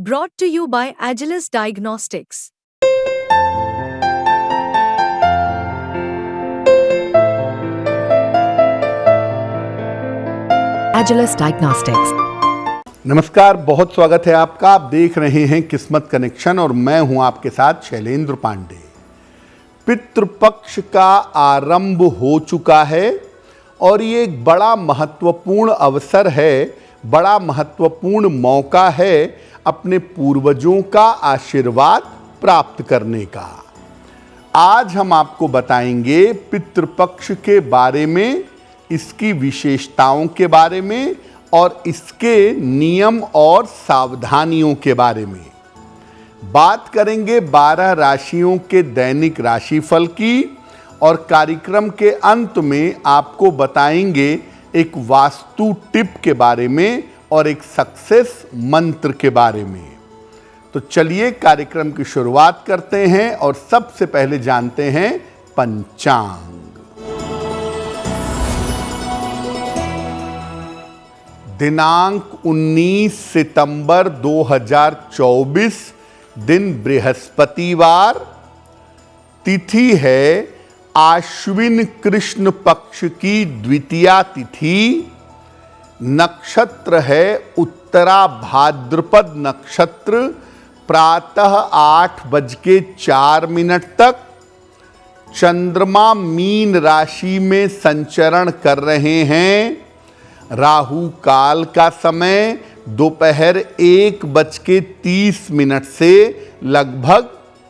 Brought to you by Agilus Diagnostics. Agilus Diagnostics. नमस्कार, बहुत स्वागत है आपका। आप देख रहे हैं किस्मत कनेक्शन और मैं हूं आपके साथ शैलेंद्र पांडे। पितृपक्ष का आरंभ हो चुका है और ये एक बड़ा महत्वपूर्ण अवसर है, बड़ा महत्वपूर्ण मौका है अपने पूर्वजों का आशीर्वाद प्राप्त करने का। आज हम आपको बताएंगे पितृपक्ष के बारे में, इसकी विशेषताओं के बारे में और इसके नियम और सावधानियों के बारे में। बात करेंगे 12 राशियों के दैनिक राशिफल की और कार्यक्रम के अंत में आपको बताएंगे एक वास्तु टिप के बारे में और एक सक्सेस मंत्र के बारे में। तो चलिए कार्यक्रम की शुरुआत करते हैं और सबसे पहले जानते हैं पंचांग। दिनांक 19 सितंबर 2024, दिन बृहस्पतिवार, तिथि है आश्विन कृष्ण पक्ष की द्वितीया तिथि, नक्षत्र है उत्तरा भाद्रपद नक्षत्र, प्रातः 8:04 तक। चंद्रमा मीन राशि में संचरण कर रहे हैं। राहु काल का समय दोपहर 1:30 से लगभग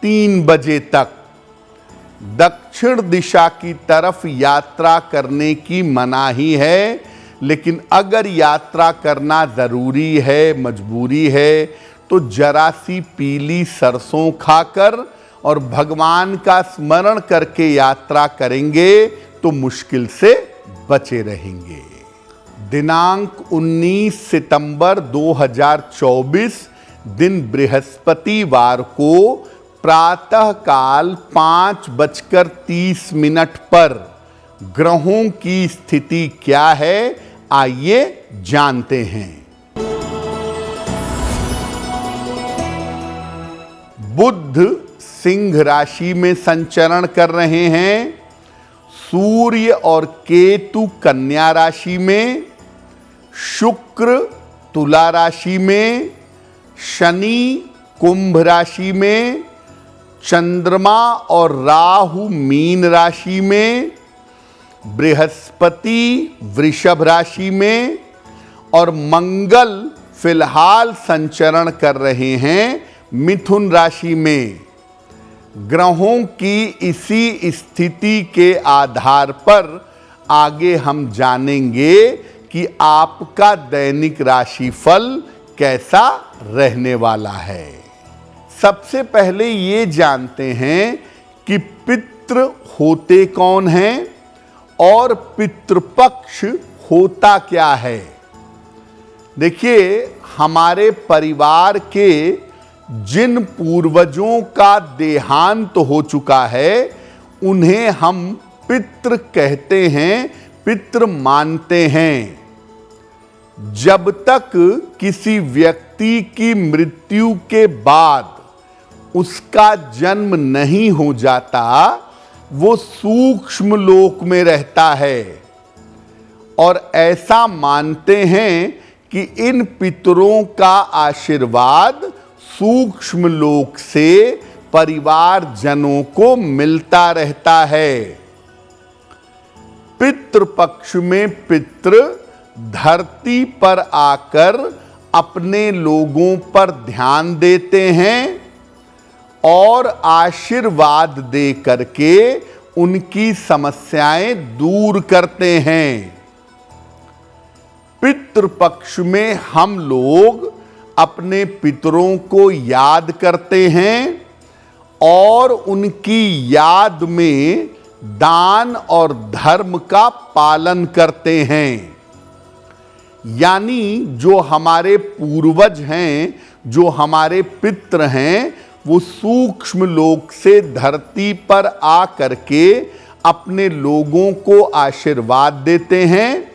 3 बजे तक। दक्षिण दिशा की तरफ यात्रा करने की मनाही है, लेकिन अगर यात्रा करना ज़रूरी है, मजबूरी है, तो जरा सी पीली सरसों खाकर और भगवान का स्मरण करके यात्रा करेंगे तो मुश्किल से बचे रहेंगे। दिनांक 19 सितंबर 2024, दिन बृहस्पतिवार को प्रातःकाल 5:30 पर ग्रहों की स्थिति क्या है, आइए जानते हैं। बुध सिंह राशि में संचरण कर रहे हैं। सूर्य और केतु कन्या राशि में, शुक्र तुला राशि में, शनि कुंभ राशि में, चंद्रमा और राहु मीन राशि में, बृहस्पति वृषभ राशि में और मंगल फिलहाल संचरण कर रहे हैं मिथुन राशि में। ग्रहों की इसी स्थिति के आधार पर आगे हम जानेंगे कि आपका दैनिक राशिफल कैसा रहने वाला है। सबसे पहले ये जानते हैं कि पितृ होते कौन हैं और पितृपक्ष होता क्या है। देखिए, हमारे परिवार के जिन पूर्वजों का देहांत हो चुका है उन्हें हम पितृ कहते हैं, पितृ मानते हैं। जब तक किसी व्यक्ति की मृत्यु के बाद उसका जन्म नहीं हो जाता, वो सूक्ष्म लोक में रहता है और ऐसा मानते हैं कि इन पितरों का आशीर्वाद सूक्ष्म लोक से परिवार जनों को मिलता रहता है। पितृपक्ष में पितृ धरती पर आकर अपने लोगों पर ध्यान देते हैं और आशीर्वाद दे करके उनकी समस्याएं दूर करते हैं। पितृपक्ष में हम लोग अपने पितरों को याद करते हैं और उनकी याद में दान और धर्म का पालन करते हैं। यानी जो हमारे पूर्वज हैं, जो हमारे पितृ हैं, वो सूक्ष्म लोक से धरती पर आकर के अपने लोगों को आशीर्वाद देते हैं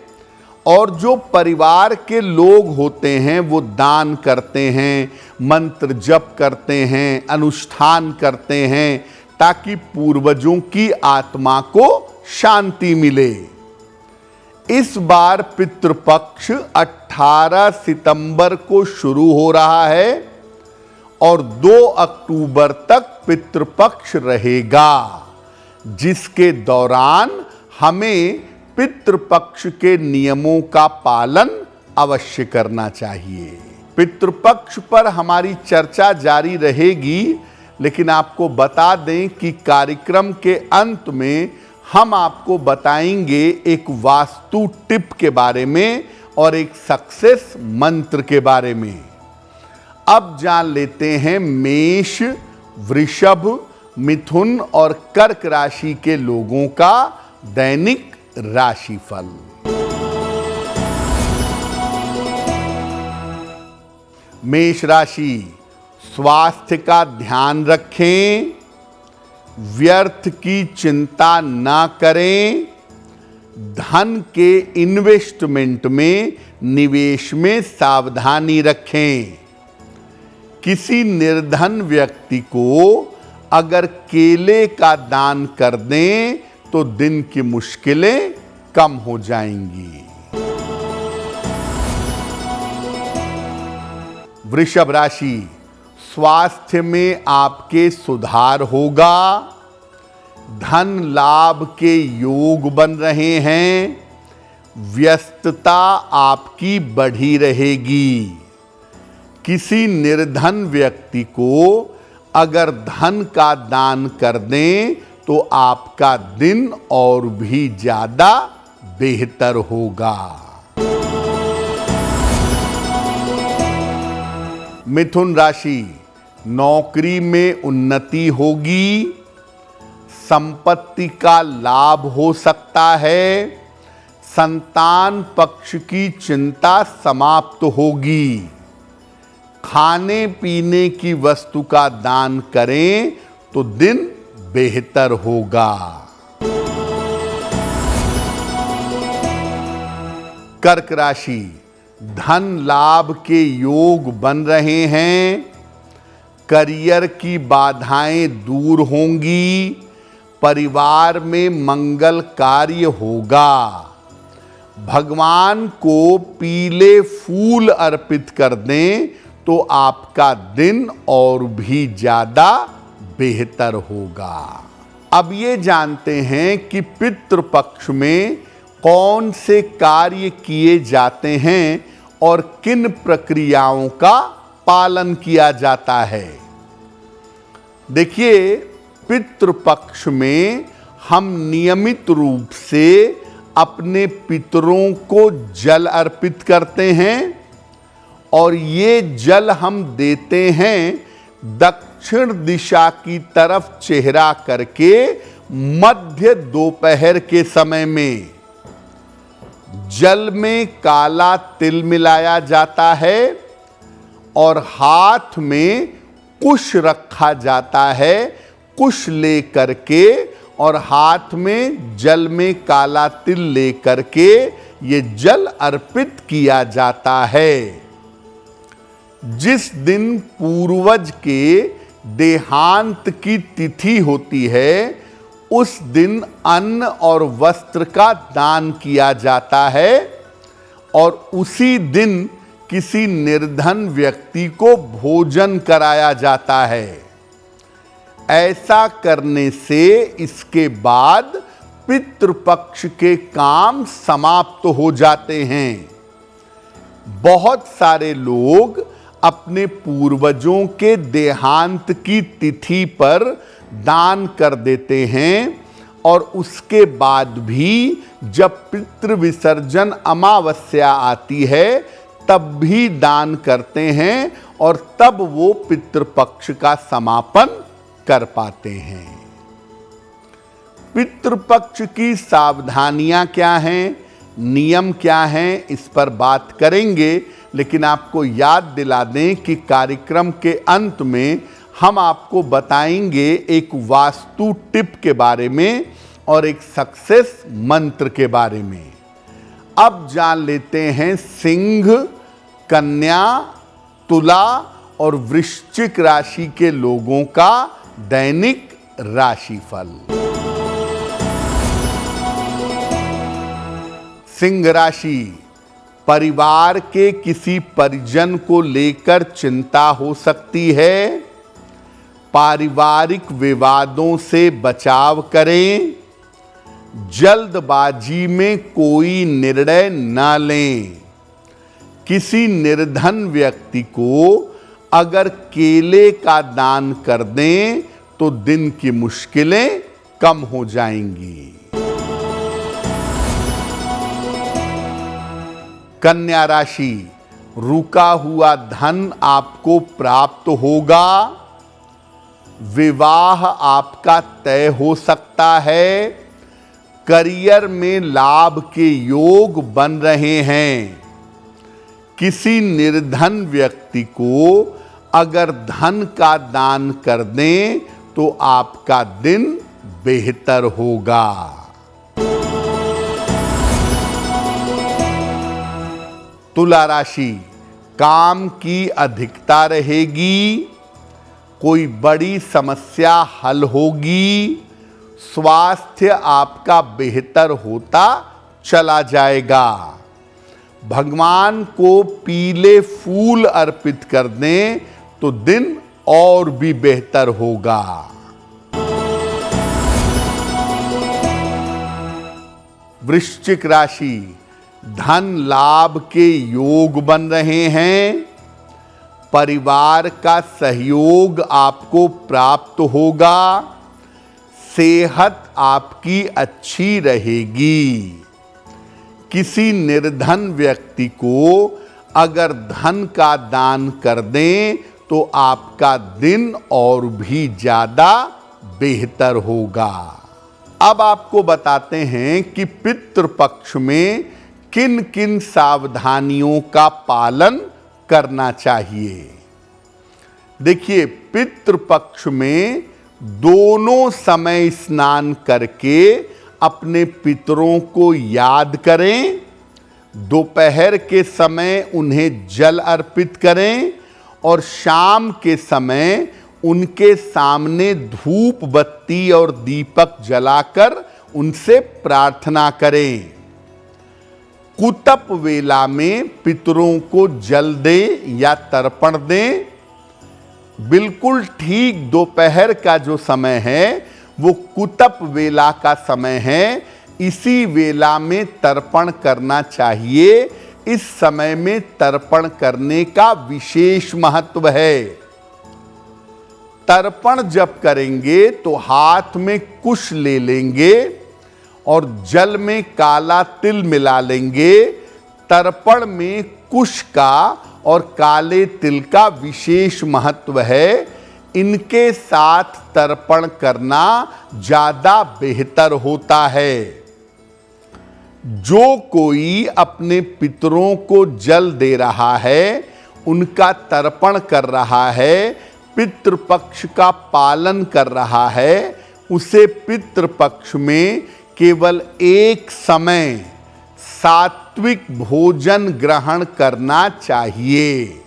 और जो परिवार के लोग होते हैं वो दान करते हैं, मंत्र जप करते हैं, अनुष्ठान करते हैं, ताकि पूर्वजों की आत्मा को शांति मिले। इस बार पितृपक्ष 18 सितंबर को शुरू हो रहा है और 2 अक्टूबर तक पितृपक्ष रहेगा, जिसके दौरान हमें पितृपक्ष के नियमों का पालन अवश्य करना चाहिए। पितृपक्ष पर हमारी चर्चा जारी रहेगी, लेकिन आपको बता दें कि कार्यक्रम के अंत में हम आपको बताएंगे एक वास्तु टिप के बारे में और एक सक्सेस मंत्र के बारे में। अब जान लेते हैं मेष, वृषभ, मिथुन और कर्क राशि के लोगों का दैनिक राशिफल। मेष राशि, स्वास्थ्य का ध्यान रखें, व्यर्थ की चिंता ना करें, धन के इन्वेस्टमेंट में निवेश में सावधानी रखें। किसी निर्धन व्यक्ति को अगर केले का दान कर दें तो दिन की मुश्किलें कम हो जाएंगी। वृषभ राशि, स्वास्थ्य में आपके सुधार होगा, धन लाभ के योग बन रहे हैं, व्यस्तता आपकी बढ़ी रहेगी। किसी निर्धन व्यक्ति को अगर धन का दान कर दें तो आपका दिन और भी ज्यादा बेहतर होगा। मिथुन राशि, नौकरी में उन्नति होगी, संपत्ति का लाभ हो सकता है, संतान पक्ष की चिंता समाप्त होगी। खाने पीने की वस्तु का दान करें तो दिन बेहतर होगा। कर्क राशि, धन लाभ के योग बन रहे हैं, करियर की बाधाएं दूर होंगी, परिवार में मंगल कार्य होगा। भगवान को पीले फूल अर्पित कर दें तो आपका दिन और भी ज्यादा बेहतर होगा। अब ये जानते हैं कि पितृपक्ष में कौन से कार्य किए जाते हैं और किन प्रक्रियाओं का पालन किया जाता है। देखिए, पितृपक्ष में हम नियमित रूप से अपने पितरों को जल अर्पित करते हैं और ये जल हम देते हैं दक्षिण दिशा की तरफ चेहरा करके मध्य दोपहर के समय में। जल में काला तिल मिलाया जाता है और हाथ में कुश रखा जाता है। कुश ले करके और हाथ में जल में काला तिल ले करके ये जल अर्पित किया जाता है। जिस दिन पूर्वज के देहांत की तिथि होती है उस दिन अन्न और वस्त्र का दान किया जाता है और उसी दिन किसी निर्धन व्यक्ति को भोजन कराया जाता है। ऐसा करने से इसके बाद पितृपक्ष के काम समाप्त हो जाते हैं। बहुत सारे लोग अपने पूर्वजों के देहांत की तिथि पर दान कर देते हैं और उसके बाद भी जब पितृ विसर्जन अमावस्या आती है तब भी दान करते हैं और तब वो पितृपक्ष का समापन कर पाते हैं। पितृपक्ष की सावधानियां क्या हैं, नियम क्या हैं, इस पर बात करेंगे, लेकिन आपको याद दिला दें कि कार्यक्रम के अंत में हम आपको बताएंगे एक वास्तु टिप के बारे में और एक सक्सेस मंत्र के बारे में। अब जान लेते हैं सिंह, कन्या, तुला और वृश्चिक राशि के लोगों का दैनिक राशिफल। सिंह राशि, परिवार के किसी परिजन को लेकर चिंता हो सकती है। पारिवारिक विवादों से बचाव करें। जल्दबाजी में कोई निर्णय न लें। किसी निर्धन व्यक्ति को अगर केले का दान कर दें तो दिन की मुश्किलें कम हो जाएंगी। कन्या राशि, रुका हुआ धन आपको प्राप्त होगा। विवाह आपका तय हो सकता है। करियर में लाभ के योग बन रहे हैं। किसी निर्धन व्यक्ति को अगर धन का दान कर दें तो आपका दिन बेहतर होगा। तुला राशि, काम की अधिकता रहेगी। कोई बड़ी समस्या हल होगी। स्वास्थ्य आपका बेहतर होता चला जाएगा। भगवान को पीले फूल अर्पित कर दें तो दिन और भी बेहतर होगा। वृश्चिक राशि, धन लाभ के योग बन रहे हैं। परिवार का सहयोग आपको प्राप्त होगा। सेहत आपकी अच्छी रहेगी। किसी निर्धन व्यक्ति को अगर धन का दान कर दें तो आपका दिन और भी ज्यादा बेहतर होगा। अब आपको बताते हैं कि पितृपक्ष में किन किन सावधानियों का पालन करना चाहिए। देखिए, पितृपक्ष में दोनों समय स्नान करके अपने पितरों को याद करें। दोपहर के समय उन्हें जल अर्पित करें और शाम के समय उनके सामने धूप बत्ती और दीपक जलाकर उनसे प्रार्थना करें। कुतप वेला में पितरों को जल दें या तर्पण दें। बिल्कुल ठीक दोपहर का जो समय है वो कुतप वेला का समय है। इसी वेला में तर्पण करना चाहिए। इस समय में तर्पण करने का विशेष महत्व है। तर्पण जब करेंगे तो हाथ में कुश ले लेंगे और जल में काला तिल मिला लेंगे। तर्पण में कुश का और काले तिल का विशेष महत्व है। इनके साथ तर्पण करना ज्यादा बेहतर होता है। जो कोई अपने पितरों को जल दे रहा है, उनका तर्पण कर रहा है, पितृपक्ष का पालन कर रहा है, उसे पितृपक्ष में केवल एक समय सात्विक भोजन ग्रहण करना चाहिए।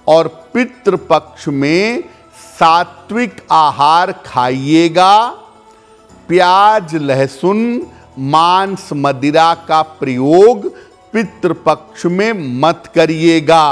और पितृपक्ष में सात्विक आहार खाइएगा। प्याज, लहसुन, मांस, मदिरा का प्रयोग पितृपक्ष में मत करिएगा।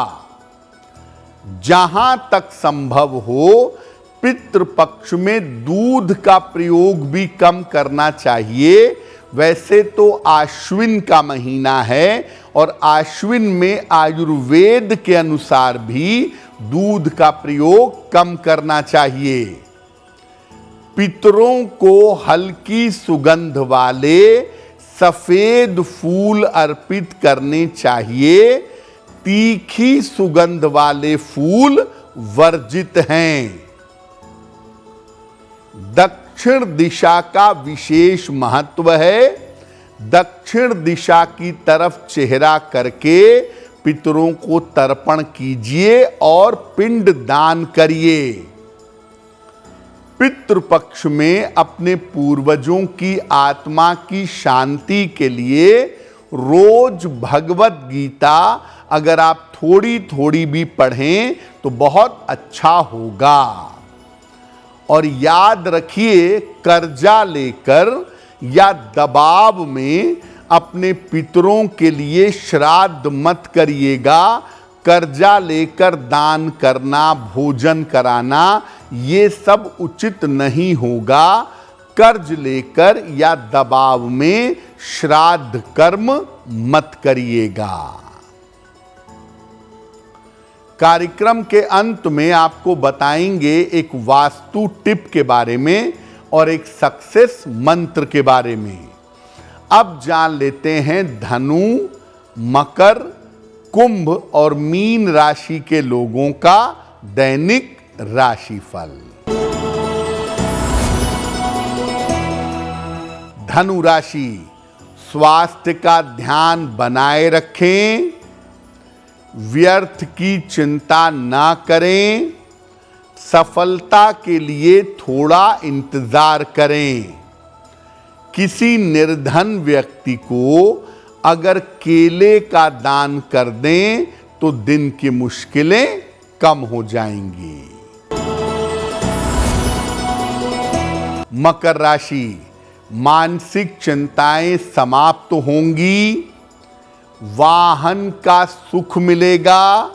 जहां तक संभव हो पितृपक्ष में दूध का प्रयोग भी कम करना चाहिए। वैसे तो आश्विन का महीना है और आश्विन में आयुर्वेद के अनुसार भी दूध का प्रयोग कम करना चाहिए। पितरों को हल्की सुगंध वाले सफेद फूल अर्पित करने चाहिए। तीखी सुगंध वाले फूल वर्जित हैं। दक्षिण दिशा का विशेष महत्व है। दक्षिण दिशा की तरफ चेहरा करके पितरों को तर्पण कीजिए और पिंड दान करिए। पितृपक्ष में अपने पूर्वजों की आत्मा की शांति के लिए रोज भगवत गीता अगर आप थोड़ी थोड़ी भी पढ़ें तो बहुत अच्छा होगा। और याद रखिए, कर्जा लेकर या दबाव में अपने पितरों के लिए श्राद्ध मत करिएगा। कर्जा लेकर दान करना, भोजन कराना, ये सब उचित नहीं होगा। कर्ज लेकर या दबाव में श्राद्ध कर्म मत करिएगा। कार्यक्रम के अंत में आपको बताएंगे एक वास्तु टिप के बारे में और एक सक्सेस मंत्र के बारे में। अब जान लेते हैं धनु, मकर, कुंभ और मीन राशि के लोगों का दैनिक राशिफल। धनु राशि, स्वास्थ्य का ध्यान बनाए रखें, व्यर्थ की चिंता ना करें, सफलता के लिए थोड़ा इंतजार करें। किसी निर्धन व्यक्ति को अगर केले का दान कर दें तो दिन की मुश्किलें कम हो जाएंगी। मकर राशि, मानसिक चिंताएं समाप्त होंगी, वाहन का सुख मिलेगा,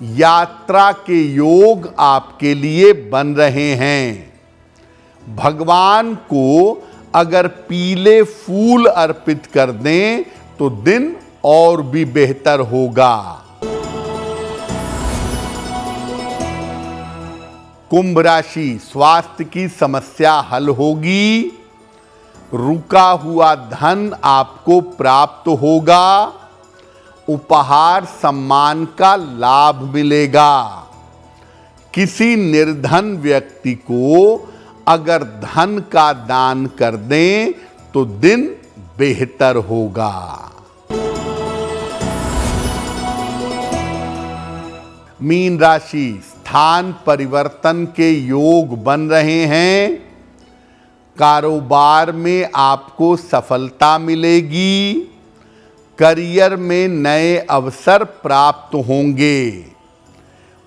यात्रा के योग आपके लिए बन रहे हैं। भगवान को अगर पीले फूल अर्पित कर दें तो दिन और भी बेहतर होगा। कुंभ राशि, स्वास्थ्य की समस्या हल होगी, रुका हुआ धन आपको प्राप्त होगा, उपहार सम्मान का लाभ मिलेगा। किसी निर्धन व्यक्ति को अगर धन का दान कर दें तो दिन बेहतर होगा। मीन राशि, स्थान परिवर्तन के योग बन रहे हैं, कारोबार में आपको सफलता मिलेगी, करियर में नए अवसर प्राप्त होंगे।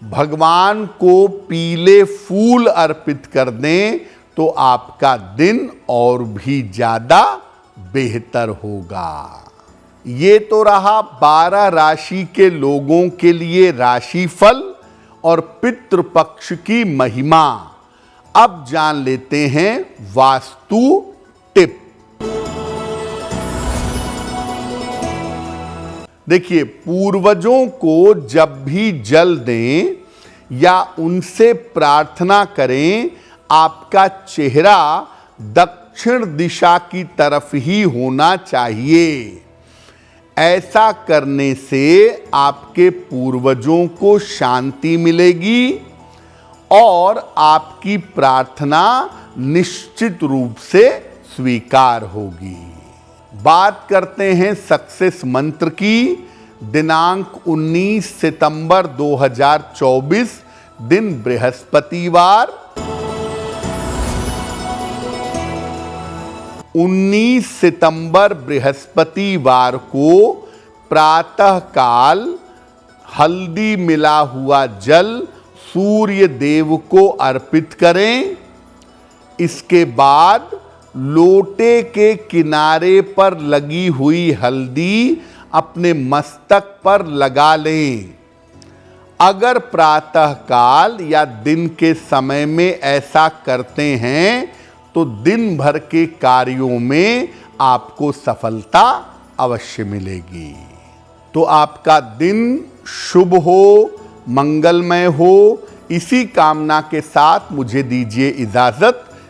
भगवान को पीले फूल अर्पित कर दें तो आपका दिन और भी ज्यादा बेहतर होगा। ये तो रहा 12 राशि के लोगों के लिए राशिफल और पितृपक्ष की महिमा। अब जान लेते हैं वास्तु टिप। देखिए, पूर्वजों को जब भी जल दें या उनसे प्रार्थना करें, आपका चेहरा दक्षिण दिशा की तरफ ही होना चाहिए। ऐसा करने से आपके पूर्वजों को शांति मिलेगी और आपकी प्रार्थना निश्चित रूप से स्वीकार होगी। बात करते हैं सक्सेस मंत्र की। दिनांक 19 सितंबर 2024, दिन बृहस्पतिवार। 19 सितंबर बृहस्पतिवार को प्रातः काल हल्दी मिला हुआ जल सूर्य देव को अर्पित करें। इसके बाद लोटे के किनारे पर लगी हुई हल्दी अपने मस्तक पर लगा लें। अगर प्रातः काल या दिन के समय में ऐसा करते हैं तो दिन भर के कार्यों में आपको सफलता अवश्य मिलेगी। तो आपका दिन शुभ हो, मंगलमय हो, इसी कामना के साथ मुझे दीजिए इजाजत।